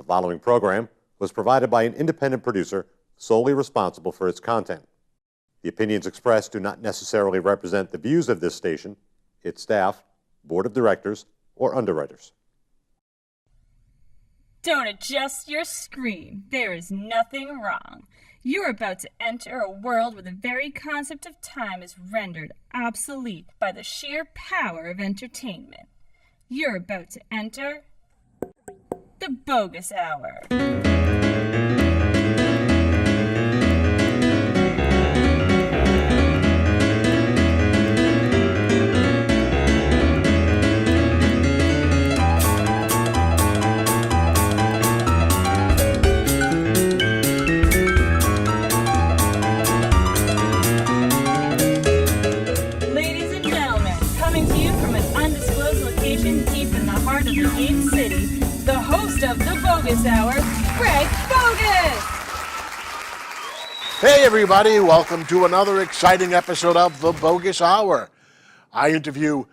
The following program was provided by an independent producer solely responsible for its content. The opinions expressed do not necessarily represent the views of this station, its staff, board of directors, or underwriters. Don't adjust your screen. There is nothing wrong. You're about to enter a world where the very concept of time is rendered obsolete by the sheer power of entertainment. You're about to enter the Boggis Hour. The host of the Boggis Hour, Greg Boggis! Hey everybody, welcome to another exciting episode of the Boggis Hour. I interview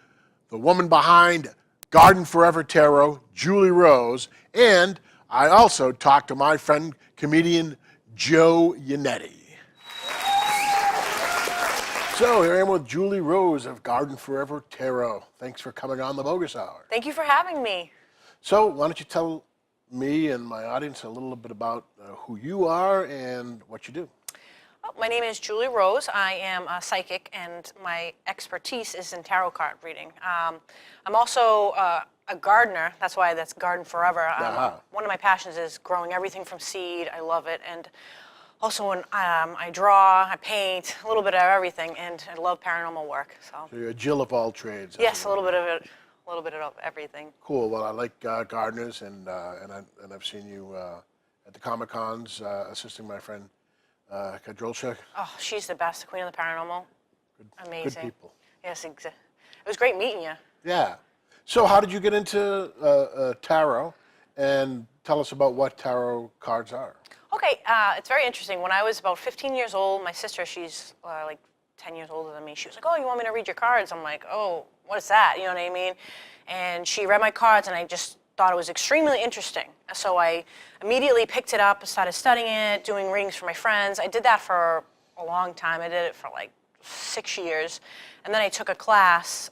the woman behind Garden Forever Tarot, Julie Rose, and I also talk to my friend, comedian Joe Yannetty. So here I am with Julie Rose of Garden Forever Tarot. Thanks for coming on the Boggis Hour. Thank you for having me. So why don't you tell me and my audience a little bit about who you are and what you do. Oh, my name is Julie Rose. I am a psychic, and my expertise is in tarot card reading. I'm also a gardener. That's why that's Garden Forever. One of my passions is growing everything from seed. I love it. And also when I draw, I paint, a little bit of everything, and I love paranormal work. So you're a Jill of all trades. Yes, a little bit of it. A little bit of everything. Cool. Well, I like gardeners, and I've seen you at the Comic Cons assisting my friend Kadrolchuk. Oh, she's the best, the queen of the paranormal. Amazing. Good people. Yes, it was great meeting you. Yeah. So, how did you get into tarot? And tell us about what tarot cards are. Okay, it's very interesting. When I was about 15 years old, my sister, she's like 10 years older than me. She was like, "Oh, you want me to read your cards?" I'm like, "Oh, what is that?" You know what I mean? And she read my cards, and I just thought it was extremely interesting. So I immediately picked it up, started studying it, doing readings for my friends. I did that for a long time. I did it for like 6 years. And then I took a class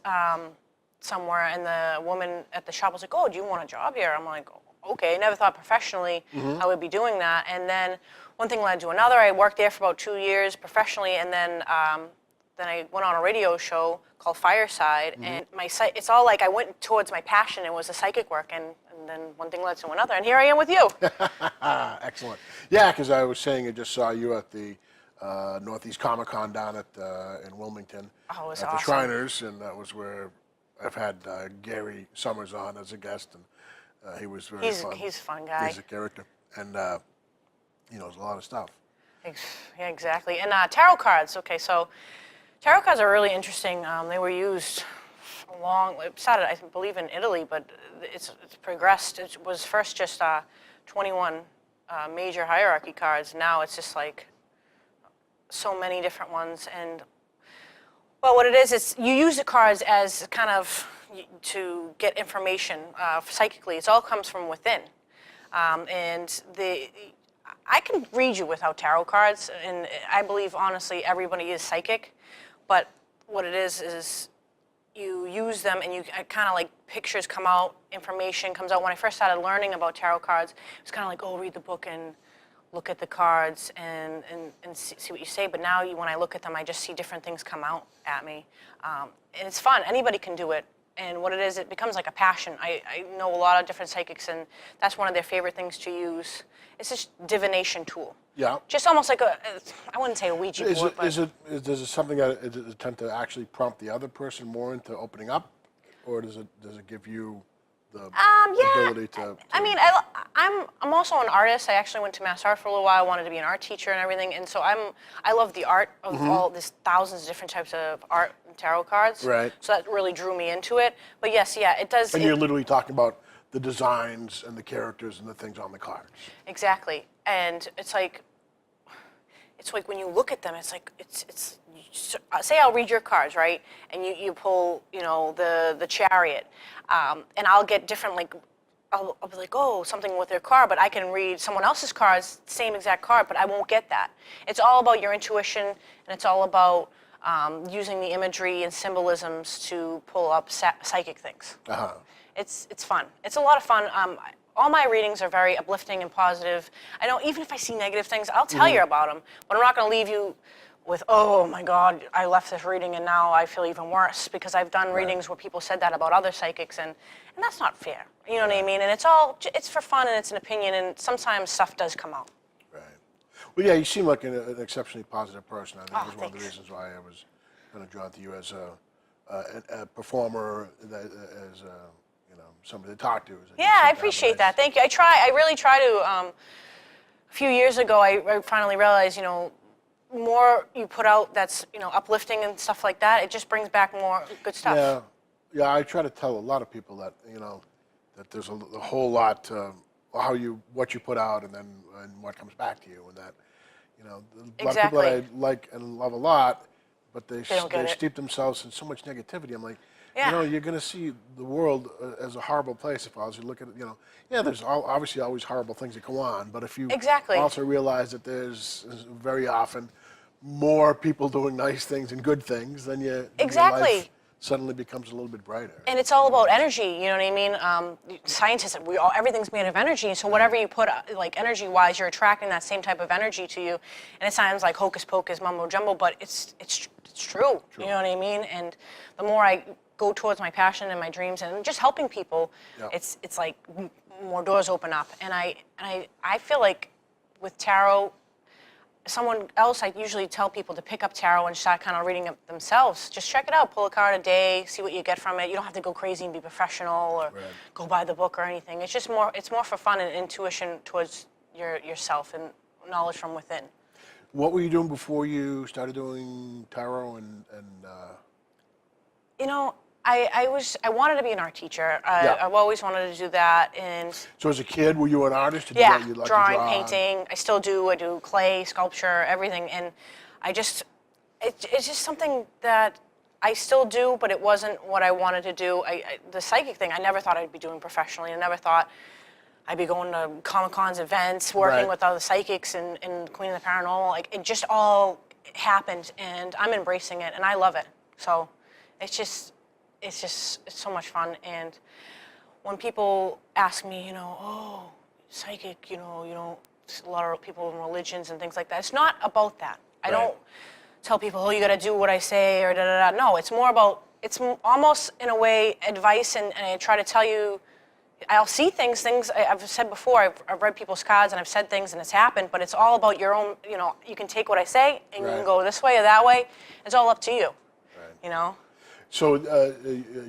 somewhere, and the woman at the shop was like, "Oh, do you want a job here?" I'm like, "Okay." I never thought professionally I would be doing that. And then one thing led to another. I worked there for about 2 years professionally, and then I went on a radio show called Fireside, and it's all like I went towards my passion. It was the psychic work, and then one thing led to another, and here I am with you. Excellent. Yeah, because I was saying I just saw you at the Northeast Comic Con down at in Wilmington Oh, it was at awesome. the Shriners, and that was where I've had Gary Summers on as a guest, and he was very fun. He's a fun guy. He's a character, and he knows a lot of stuff. Yeah, exactly. And tarot cards. Okay, so tarot cards are really interesting. They were used it started, I believe, in Italy, but it's progressed. It was first just 21 major hierarchy cards. Now it's just like so many different ones. And well, what it is, you use the cards as kind of to get information psychically. It all comes from within. And I can read you without tarot cards, and I believe, honestly, everybody is psychic. But what it is you use them, and you kind of like pictures come out, information comes out. When I first started learning about tarot cards, it was kind of like, oh, read the book and look at the cards and see what you say. But now when I look at them, I just see different things come out at me. And it's fun. Anybody can do it. And what it is, it becomes like a passion. I know a lot of different psychics, and that's one of their favorite things to use. It's this divination tool. Yeah. Just almost like I wouldn't say a Ouija board. Is it something that does it tend to actually prompt the other person more into opening up, or does it give you the ability to? I mean, I'm also an artist. I actually went to Mass Art for a little while. I wanted to be an art teacher and everything, and so I love the art of all these thousands of different types of art and tarot cards. Right. So that really drew me into it. But yes, yeah, it does. And you're literally talking about the designs and the characters and the things on the cards. Exactly, and it's like when you look at them, it's like say I'll read your cards, right? And you pull, the Chariot, and I'll get different I'll be like, oh, something with their card, but I can read someone else's cards, same exact card, but I won't get that. It's all about your intuition, and it's all about using the imagery and symbolisms to pull up psychic things. Uh-huh. It's fun. It's a lot of fun. All my readings are very uplifting and positive. I know even if I see negative things, I'll tell you about them, but I'm not going to leave you with, oh my God, I left this reading and now I feel even worse, because I've done readings where people said that about other psychics, and that's not fair. You know what I mean? And it's for fun and it's an opinion, and sometimes stuff does come out. Right. Well, yeah, you seem like an exceptionally positive person. I think it was one of the Thanks. reasons why I was kind of drawn to you as a performer, as somebody to talk to. Yeah, I appreciate that. Thank you. I really try to. A few years ago, I finally realized, more you put out that's, uplifting and stuff like that, it just brings back more good stuff. Yeah. I try to tell a lot of people that that there's a whole lot what you put out and what comes back to you, and that a lot of people that I like and love a lot, but they steep themselves in so much negativity. I'm like, you're going to see the world as a horrible place if you look at it. There's obviously always horrible things that go on, but if you also realize that there's very often more people doing nice things and good things, then your life suddenly becomes a little bit brighter. And it's all about energy, you know what I mean? Scientists, everything's made of energy, so whatever you put, like energy-wise, you're attracting that same type of energy to you. And it sounds like hocus pocus, mumbo jumbo, but it's true, you know what I mean? And the more I go towards my passion and my dreams and just helping people, it's like more doors open up. And I feel like with tarot, someone else, I usually tell people to pick up tarot and start kind of reading it themselves. Just check it out, pull a card a day, see what you get from it. You don't have to go crazy and be professional or go buy the book or anything. It's just more for fun and intuition towards yourself and knowledge from within. What were you doing before you started doing tarot and I wanted to be an art teacher. I've always wanted to do that. And so as a kid, were you an artist? You drawing, painting. I still do. I do clay, sculpture, everything. And it's just something that I still do, but it wasn't what I wanted to do. The psychic thing, I never thought I'd be doing professionally. I never thought I'd be going to Comic-Con's events, working with other psychics and Queen of the Paranormal. Like, it just all happened, and I'm embracing it, and I love it. So it's so much fun. And when people ask me, oh, psychic, a lot of people in religions and things like that, it's not about that. I don't tell people, oh, you got to do what I say or da-da-da. No, it's more about, it's almost in a way advice, and I try to tell you, I'll see things I've said before, I've read people's cards and I've said things and it's happened, but it's all about your own, you can take what I say and you can go this way or that way. It's all up to you, So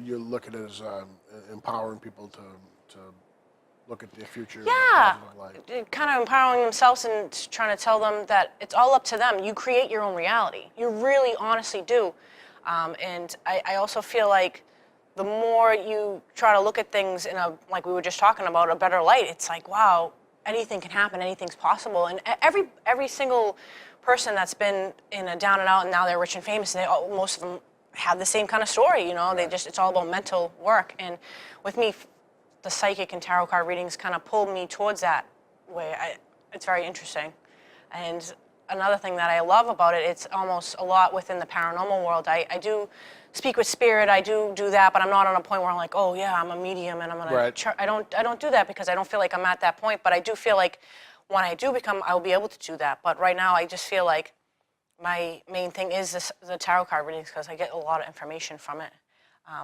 you're looking at as empowering people to look at their future. Kind of empowering themselves and trying to tell them that it's all up to them. You create your own reality. You really honestly do. And I also feel like the more you try to look at things in like we were just talking about, a better light, it's like, wow, anything can happen, anything's possible. And every single person that's been in a down and out and now they're rich and famous, most of them have the same kind of story, it's all about mental work. And with me, the psychic and tarot card readings kind of pulled me towards that way. It's very interesting. And another thing that I love about it, it's almost a lot within the paranormal world. I do speak with spirit, I do that, but I'm not on a point where I'm like, oh yeah, I'm a medium and I'm gonna, I don't do that because I don't feel like I'm at that point, but I do feel like when I do become, I'll be able to do that. But right now, I just feel like my main thing is the tarot card readings because I get a lot of information from it.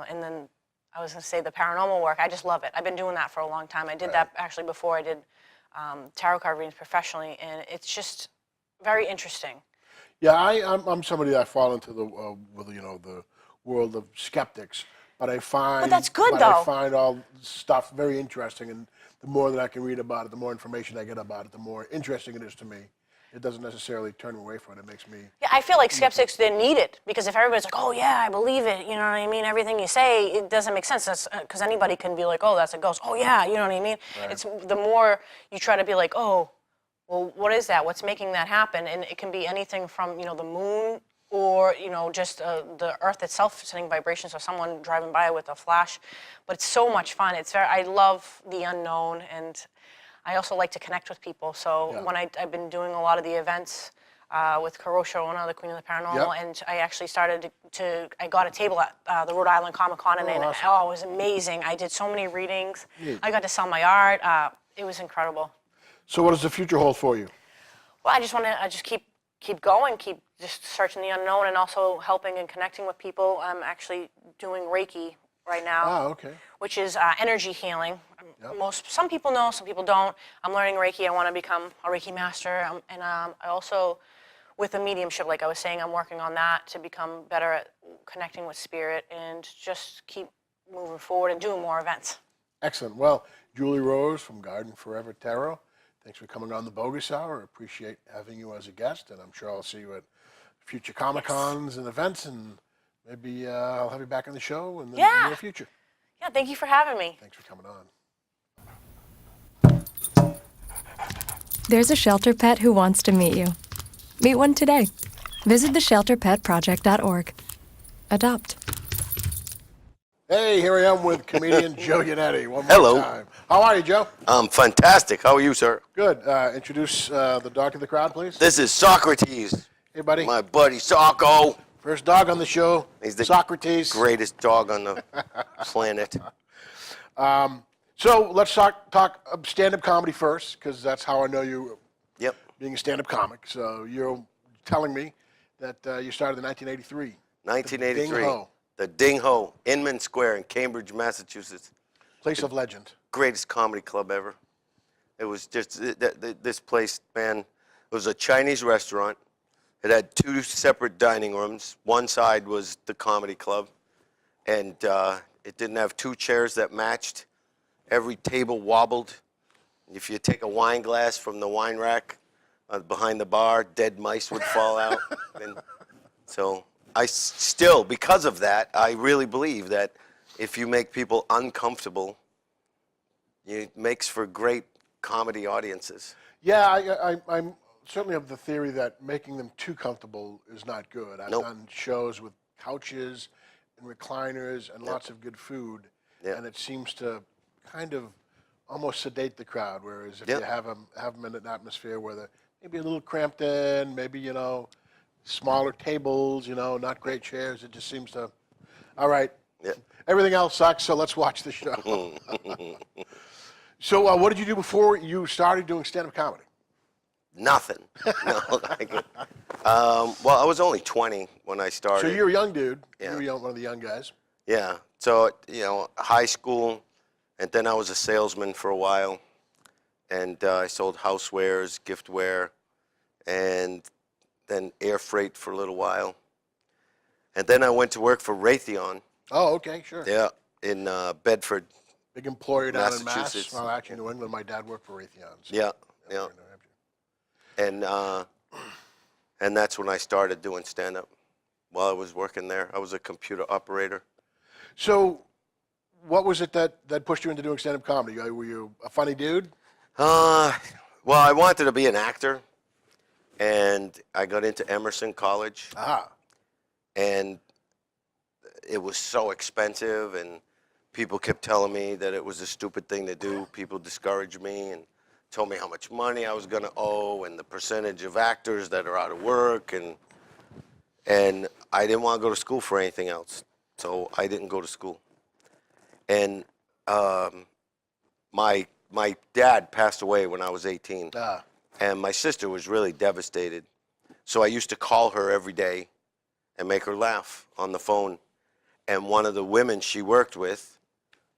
And then I was going to say the paranormal work, I just love it. I've been doing that for a long time. I did that actually before I did tarot card readings professionally, and it's just very interesting. Yeah, I'm somebody that I fall into the world of skeptics, but I find that's good though. I find all stuff very interesting, and the more that I can read about it, the more information I get about it, the more interesting it is to me. It doesn't necessarily turn me away from it. It makes me... Yeah, I feel like skeptics, they need it. Because if everybody's like, oh, yeah, I believe it, you know what I mean? Everything you say, it doesn't make sense. Because anybody can be like, oh, that's a ghost. Oh, yeah, you know what I mean? It's the more you try to be like, oh, well, what is that? What's making that happen? And it can be anything from, the moon or just the earth itself sending vibrations, or someone driving by with a flash. But it's so much fun. I love the unknown, and I also like to connect with people. So when I've been doing a lot of the events with Kuroshona, the Queen of the Paranormal, and I actually started I got a table at the Rhode Island Comic Con, and awesome. it was amazing. I did so many readings. I got to sell my art. It was incredible. So what does the future hold for you? Well, I just want to keep going, keep just searching the unknown, and also helping and connecting with people. I'm actually doing Reiki right now, which is energy healing. Some people know, some people don't. I'm learning Reiki. I want to become a Reiki master, and I also, with the mediumship, like I was saying, I'm working on that to become better at connecting with spirit and just keep moving forward and doing more events. Excellent. Well, Julie Rose from Garden Forever Tarot, thanks for coming on the Boggis Hour. I appreciate having you as a guest, and I'm sure I'll see you at future Comic-Cons and events, and maybe I'll have you back on the show in the near future. Yeah, thank you for having me. Thanks for coming on. There's a shelter pet who wants to meet you. Meet one today. Visit theshelterpetproject.org. Adopt. Hey, here I am with comedian Joe Yannetty. One more Hello. time. How are you, Joe? I'm fantastic. How are you, sir? Good. Introduce the dog to the crowd, please. This is Socrates, Hey, buddy. my buddy Socko. First dog on the show. He's the Socrates. greatest dog on the planet. So let's talk stand-up comedy first, because that's how I know you, Yep. being a stand-up comic. So you're telling me that you started in 1983. 1983. Ding Ho. The Ding Ho, Inman Square in Cambridge, Massachusetts. Place of legend. Greatest comedy club ever. It was just, this place, man, it was a Chinese restaurant. It had 2 separate dining rooms. One side was the comedy club, and it didn't have 2 chairs that matched. Every table wobbled. If you take a wine glass from the wine rack behind the bar, dead mice would fall out. And so I still, because of that, I really believe that if you make people uncomfortable, it makes for great comedy audiences. Yeah, I'm certainly of the theory that making them too comfortable is not good. I've done shows with couches and recliners and lots of good food, and it seems to kind of almost sedate the crowd. Whereas if you have them in an atmosphere where they're maybe a little cramped in, maybe smaller tables, not great chairs, it just seems to. All right. Yeah. Everything else sucks, so let's watch the show. So what did you do before you started doing stand-up comedy? Nothing. No, well, I was only 20 when I started. So you're a young dude. Yeah. You were one of the young guys. Yeah. So, high school, and then I was a salesman for a while, and I sold housewares, giftware, and then air freight for a little while. And then I went to work for Raytheon. Oh, okay, sure. Yeah, in Bedford. Big employer down in Mass. Massachusetts. Well, actually, New England. My dad worked for Raytheon. So Yeah. New Hampshire. And that's when I started doing stand-up. While I was working there, I was a computer operator. So, what was it that pushed you into doing stand-up comedy? Were you a funny dude? Well, I wanted to be an actor, and I got into Emerson College. And it was so expensive, and people kept telling me that it was a stupid thing to do. People discouraged me and told me how much money I was going to owe and the percentage of actors that are out of work, and I didn't want to go to school for anything else, so I didn't go to school. And my dad passed away when I was 18, and my sister was really devastated. So I used to call her every day and make her laugh on the phone. And one of the women she worked with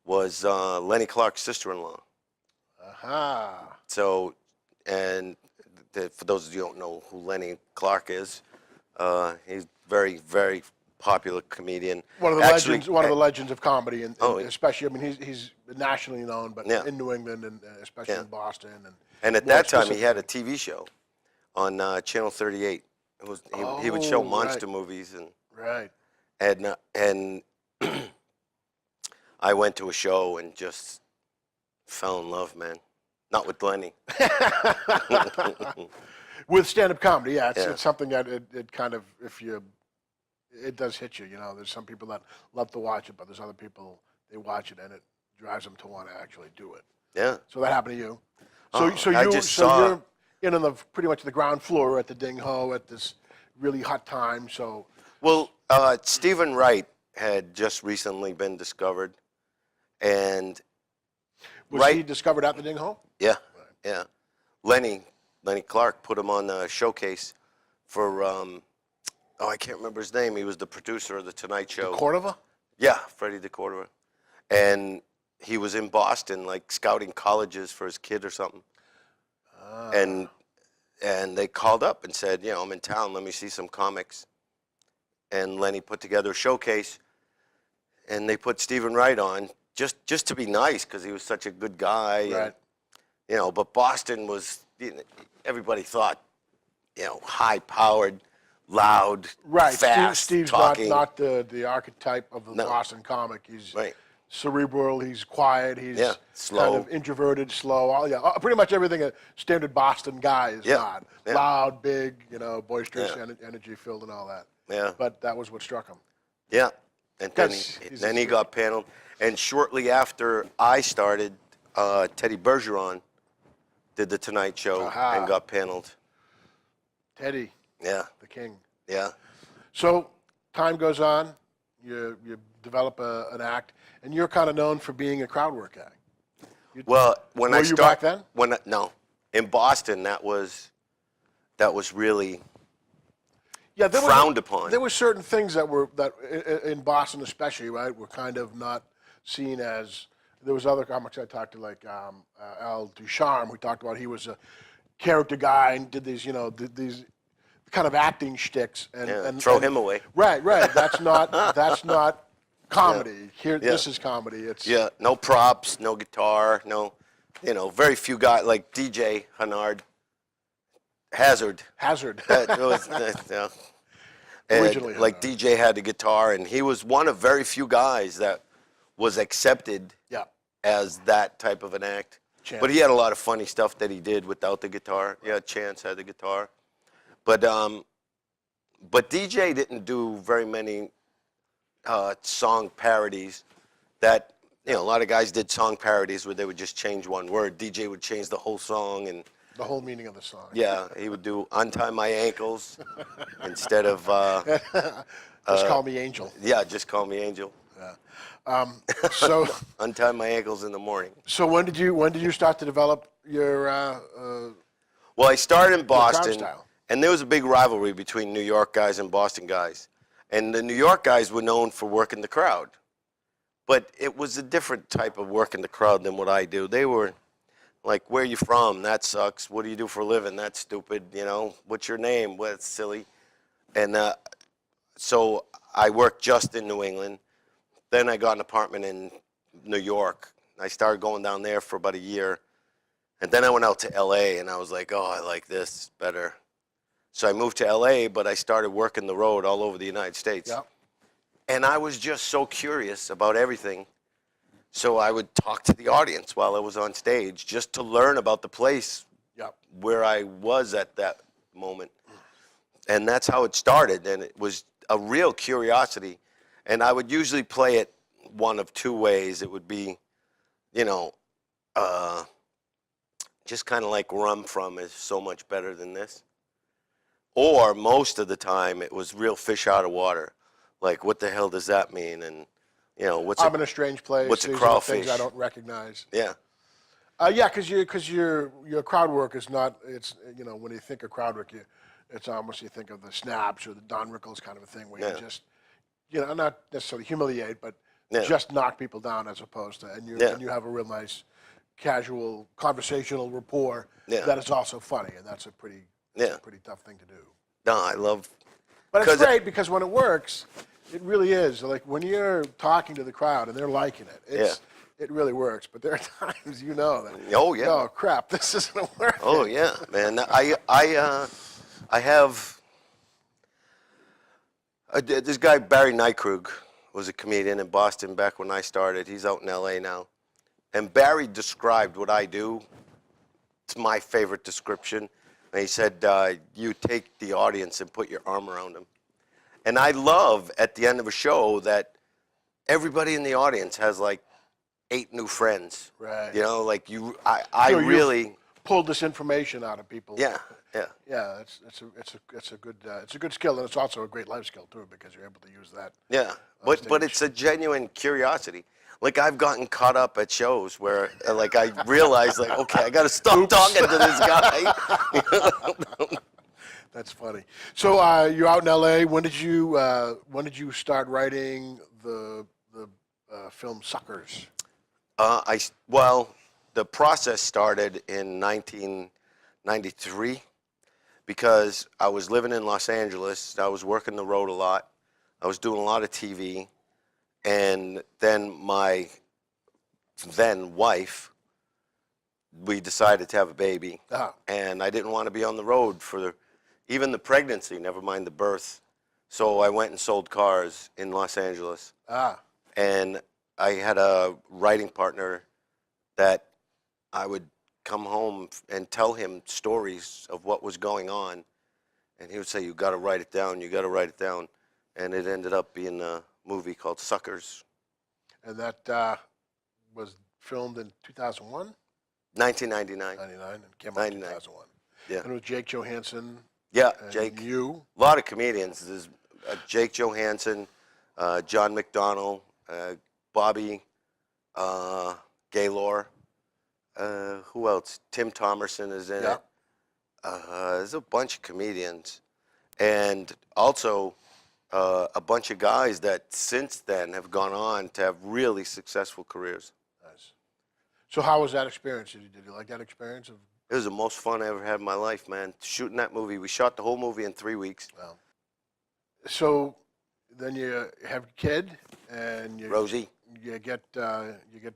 was Lenny Clarke's sister-in-law. So, and for those of you who don't know who Lenny Clarke is, he's very, very popular comedian. One of the legends of comedy, and especially, I mean, he's nationally known, but in New England and especially in Boston. And at that time, he had a TV show on Channel 38. He would show monster movies and and I went to a show and just fell in love, man. Not with Lenny. With stand-up comedy, it's something that it kind of, if you it does hit you. You know, there's some people that love to watch it, but there's other people, they watch it and it drives them to want to actually do it. Yeah. So that happened to you. You're in on the pretty much the ground floor at the Ding Ho at this really hot time. So Well, Stephen Wright had just recently been discovered, and was he discovered at the Ding Ho? yeah, yeah. Lenny Clarke put him on the showcase for I can't remember his name. He was the producer of the Tonight Show. Cordova? Yeah, Freddie DeCordova, and he was in Boston, like scouting colleges for his kid or something. And they called up and said, you know, I'm in town. Let me see some comics. And Lenny put together a showcase, and they put Stephen Wright on just to be nice because he was such a good guy. Right. And, you know, but Boston was, you know, everybody thought, you know, high-powered, loud, Right. fast, Steve's talking. not the archetype of the No. Boston comic. He's Right. cerebral. He's quiet. He's slow. kind of introverted, slow. Pretty much everything a standard Boston guy is not. Yeah. Loud, big, you know, boisterous, Yeah. energy-filled, and all that. Yeah. But that was what struck him. Yeah, and then He's he got paneled. And shortly after I started, Teddy Bergeron did the Tonight Show Aha. and got paneled. Teddy, Yeah, the king. yeah. So time goes on. You develop an act, and you're kind of known for being a crowd work act. Well, when Were I you started, back then? No, in Boston, that was really Yeah, frowned upon. There were certain things that in Boston especially, right, were kind of not seen as. There was other comics I talked to, like Al Ducharme, who talked about he was a character guy and did these, you know, these kind of acting shticks. And throw him away. Right. That's not comedy. Here, this is comedy. It's Yeah, no props, no guitar, no, you know, very few guys like DJ Hazard. That was, yeah. And Originally, like DJ had the guitar, and he was one of very few guys that was accepted Yeah. as that type of an act. Chance. But he had a lot of funny stuff that he did without the guitar. Yeah, Chance had the guitar, but DJ didn't do very many song parodies. That, you know, a lot of guys did song parodies where they would just change one word. DJ would change the whole song, and The whole meaning of the song. yeah, he would do "Untie My Ankles" instead of Just call me Angel. yeah, just call me Angel. So Untie my ankles in the morning. so when did you start to develop your Well, I started in crowd Boston, style? and there was a big rivalry between New York guys and Boston guys. And the New York guys were known for working the crowd. But it was a different type of working the crowd than what I do. They were like, where are you from? That sucks. What do you do for a living? That's stupid. You know, what's your name? Well, that's silly. And so I worked just in New England. Then I got an apartment in New York. I started going down there for about a year. And then I went out to LA, and I was like, oh, I like this better. So I moved to LA, but I started working the road all over the United States. Yeah. And I was just so curious about everything. So I would talk to the audience while I was on stage just to learn about the place Yeah. where I was at that moment. And that's how it started. And it was a real curiosity. And I would usually play it one of two ways. It would be, you know, just kind of like where I'm from is so much better than this. Or most of the time it was real fish out of water. Like, what the hell does that mean? And, you know, I'm in a strange place. what's a These are the crawfish? things I don't recognize. Yeah. Yeah, because your crowd work is not. It's, you know, when you think of crowd work, it's almost you think of the Snaps or the Don Rickles kind of a thing where Yeah. you just, you know, not necessarily humiliate, but Yeah. just knock people down as opposed to, and Yeah. you have a real nice, casual, conversational rapport Yeah. that is also funny, and that's a pretty tough thing to do. No, I love. But it's 'Cause- great because when it works, it really is. Like when you're talking to the crowd and they're liking it, it really works. But there are times you know that. Oh, yeah. Oh crap! This isn't working. Oh yeah, man. I have this guy Barry Nykrug was a comedian in Boston back when I started. He's out in LA now, and Barry described what I do. It's my favorite description. And he said, "You take the audience and put your arm around them," And I love at the end of a show that everybody in the audience has like 8 new friends. Right. You know, like I So you've really pulled this information out of people. yeah. Yeah, it's a good skill, and it's also a great life skill too, because you're able to use that. Yeah, but it's a genuine curiosity. Like I've gotten caught up at shows where like I realize like okay, I got to stop talking to this guy. That's funny. So you're out in L.A. When did you start writing the film Suckers? Well, the process started in 1993 because I was living in Los Angeles. I was working the road a lot. I was doing a lot of TV, and then my then wife, we decided to have a baby, and I didn't want to be on the road for even the pregnancy, never mind the birth. So I went and sold cars in Los Angeles. And I had a writing partner that I would come home and tell him stories of what was going on. And he would say, you got to write it down, you got to write it down. And it ended up being a movie called Suckers. And that was filmed in 2001? 1999. 99, and came out in 99. 2001. Yeah. And it was Jake Johansson. Yeah, and Jake. You. A lot of comedians. There's Jake Johansson, John McDonnell, Bobby Gaylor. Who else? Tim Thomerson is in it. There's a bunch of comedians. And also a bunch of guys that since then have gone on to have really successful careers. Nice. So how was that experience? Did you like that experience? It was the most fun I ever had in my life, man. Shooting that movie. We shot the whole movie in 3 weeks. Wow. So then you have a kid, and Rosie. You get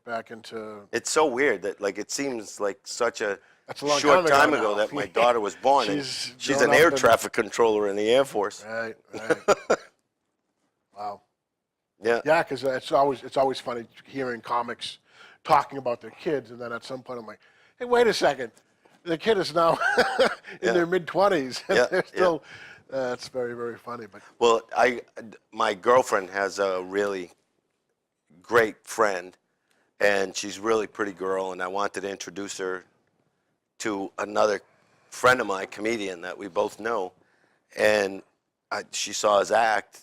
back into. It's so weird that like it seems like such a That's a long short time now. ago that my daughter was born. She's and she's grown an air up and- traffic controller in the Air Force. Right. Wow. Yeah. Yeah, because it's always funny hearing comics talking about their kids, and then at some point I'm like, hey, wait a second, the kid is now in their mid-20s, and they're still. It's very, very funny. But well, my girlfriend has a really great friend, and she's a really pretty girl, and I wanted to introduce her to another friend of mine, comedian that we both know, and she saw his act,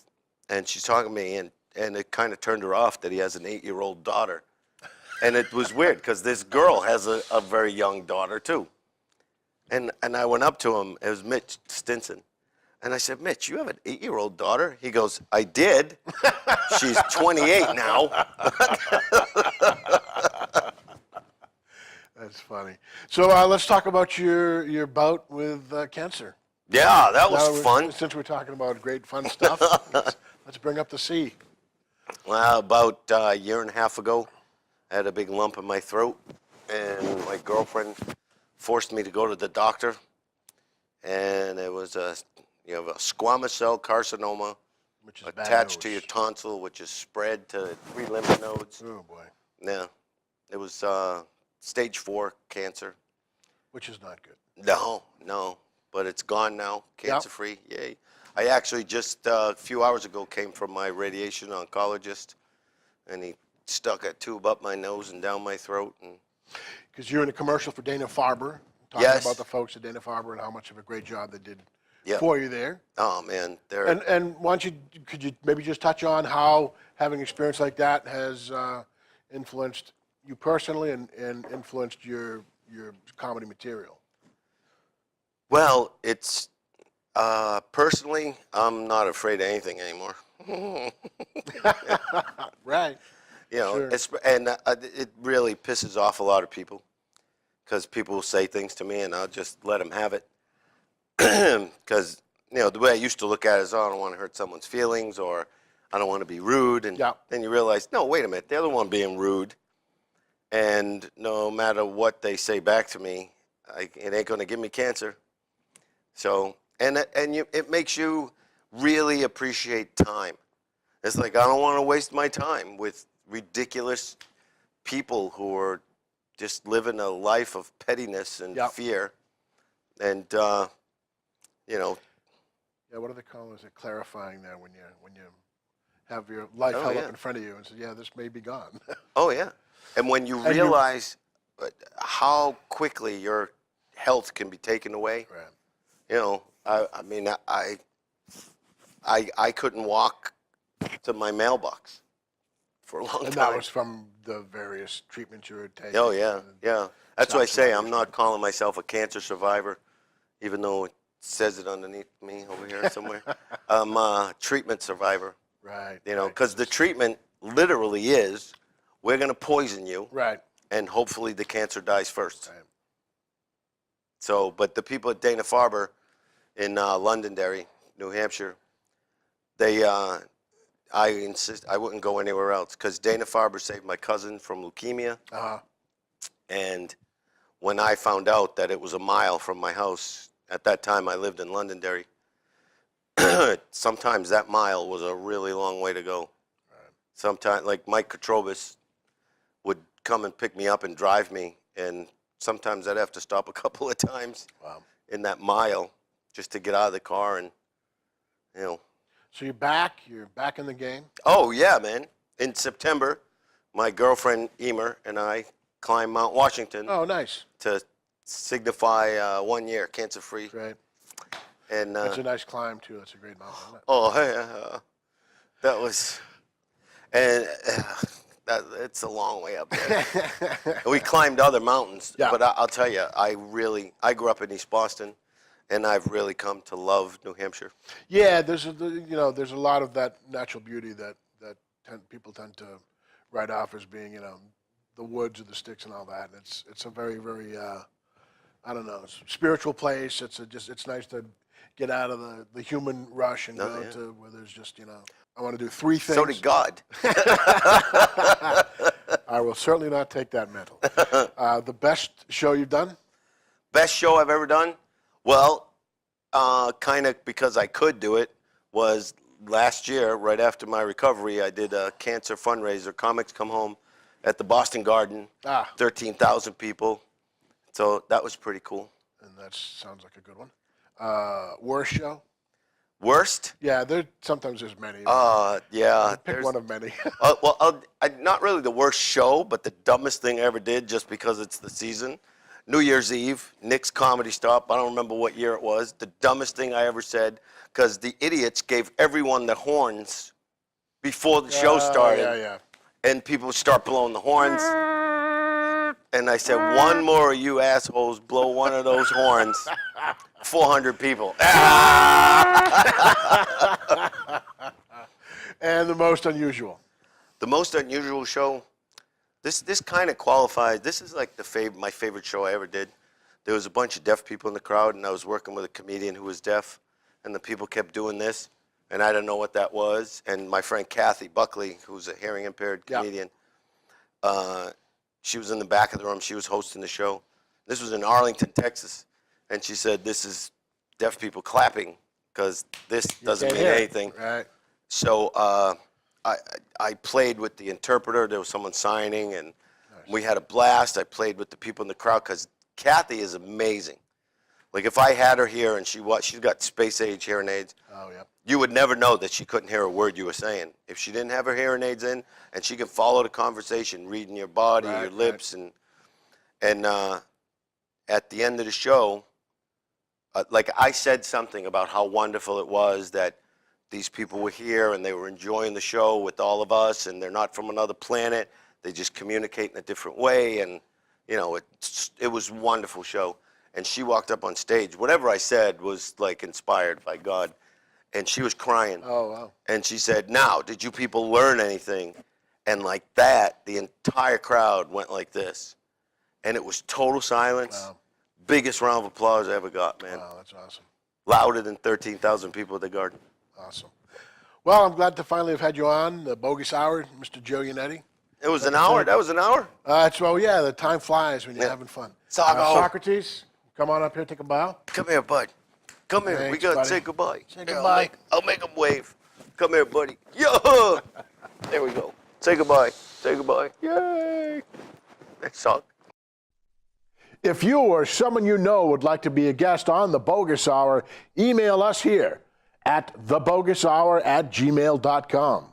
and she's talking to me, and it kind of turned her off that he has an 8-year-old daughter. And it was weird because this girl has a very young daughter too. And I went up to him, it was Mitch Stinson. And I said, Mitch, you have an 8-year-old daughter? He goes, I did. She's 28 now. that's funny. So let's talk about your bout with cancer. Yeah, that was fun. Since we're talking about great fun stuff, let's bring up the C. Well, about a year and a half ago, I had a big lump in my throat, and my girlfriend forced me to go to the doctor, and it was you have a squamous cell carcinoma Which is attached bad to news. your tonsil, which is spread to 3 lymph nodes. Oh boy, Yeah, it was stage 4 cancer. which is not good. No, but it's gone now, cancer-free, yay. I actually just a few hours ago came from my radiation oncologist, and he stuck a tube up my nose and down my throat. And Because you're in a commercial for Dana-Farber, talking Yes. about the folks at Dana-Farber and how much of a great job they did Yeah. for you there. oh man, they're And could you maybe just touch on how having experience like that has influenced you personally and influenced your comedy material? well, it's personally, I'm not afraid of anything anymore. Right. You know, Sure. and it really pisses off a lot of people because people will say things to me and I'll just let them have it. Because, you know, the way I used to look at it is, oh, I don't want to hurt someone's feelings or I don't want to be rude. And Yeah. then you realize, no, wait a minute, they're the one being rude. And no matter what they say back to me, it ain't going to give me cancer. So, it makes you really appreciate time. It's like, I don't want to waste my time with ridiculous people who are just living a life of pettiness and Yep. fear. And, you know, Yeah, what do they call it? Is it clarifying there when you have your life Oh, held yeah. up in front of you and say, yeah, this may be gone. Oh, yeah. And when you And you- realize how quickly your health can be taken away, Right. you know, I mean, I couldn't walk to my mailbox for a long And time. that was from the various treatments you were taking. Oh, yeah, and yeah. That's why I stops say and I'm not calling myself a cancer survivor, even though it says it underneath me over here somewhere. I'm a treatment survivor, Right. you know, right. because the treatment literally is, we're going to poison you, Right. and hopefully the cancer dies first. Right. So, but the people at Dana-Farber in Londonderry, New Hampshire, they, I insist I wouldn't go anywhere else because Dana-Farber saved my cousin from leukemia. Uh-huh. And when I found out that it was a mile from my house, at that time I lived in Londonderry, sometimes that mile was a really long way to go. Sometimes, like Mike Katrobis would come and pick me up and drive me, and sometimes I'd have to stop a couple of times Wow. in that mile just to get out of the car and, you know. So you're back in the game? Oh, yeah, man. In September, my girlfriend Emer and I climbed Mount Washington Oh, nice. to signify 1 year cancer-free. Right. And That's a nice climb, too. That's a great mountain, isn't it? oh, yeah, that was, and it's a long way up there. We climbed other mountains, Yeah. but I'll tell you, I grew up in East Boston, and I've really come to love New Hampshire. Yeah, there's a lot of that natural beauty that people tend to write off as being, the woods or the sticks and all that. And it's a very, very I don't know, spiritual place. It's nice to get out of the human rush and go yeah. to where there's just, I want to do three things. So did God. I will certainly not take that mental. The best show you've done? Best show I've ever done? Well, kind of because I could do it, was last year, right after my recovery, I did a cancer fundraiser, Comics Come Home, at the Boston Garden, 13,000 people. So that was pretty cool. And that sounds like a good one. Worst show? Worst? Yeah, sometimes there's many. Yeah. Pick one of many. Not really the worst show, but the dumbest thing I ever did, just because it's the season. New Year's Eve, Nick's Comedy Stop. I don't remember what year it was. The dumbest thing I ever said, because the idiots gave everyone the horns before the show started. Yeah. And people start blowing the horns. And I said, one more of you assholes blow one of those horns. 400 people. And the most unusual? The most unusual show, this kind of qualifies. This is like my favorite show I ever did. There was a bunch of deaf people in the crowd, and I was working with a comedian who was deaf, and the people kept doing this, and I didn't know what that was. And my friend Kathy Buckley, who's a hearing impaired comedian, she was in the back of the room. She was hosting the show. This was in Arlington, Texas, and she said, "This is deaf people clapping because this doesn't mean anything." Right. So I played with the interpreter. There was someone signing, and we had a blast. I played with the people in the crowd because Kathy is amazing. Like if I had her here and she's got space age hearing aids. Oh, yeah. You would never know that she couldn't hear a word you were saying. If she didn't have her hearing aids in, and she could follow the conversation, reading your body, your lips, and at the end of the show, like I said something about how wonderful it was that these people were here and they were enjoying the show with all of us, and they're not from another planet. They just communicate in a different way, and it was a wonderful show. And she walked up on stage. Whatever I said was like inspired by God. And she was crying. Oh, wow. And she said, "Now, did you people learn anything?" And like that, the entire crowd went like this. And it was total silence. Wow. Biggest round of applause I ever got, man. Wow, that's awesome. Louder than 13,000 people at the Garden. Awesome. Well, I'm glad to finally have had you on, the Boggis Hour, Mr. Joe Yannetty. It was an hour? That was an hour? The time flies when you're having fun. Socrates, come on up here, take a bow. Come here, bud. Come here. Thanks, We got to buddy. say goodbye. Say goodbye. I'll make him wave. Come here, buddy. Yo! There we go. Say goodbye. Say goodbye. Yay! That sucked. If you or someone you know would like to be a guest on the Boggis Hour, email us here at thebogishour@gmail.com.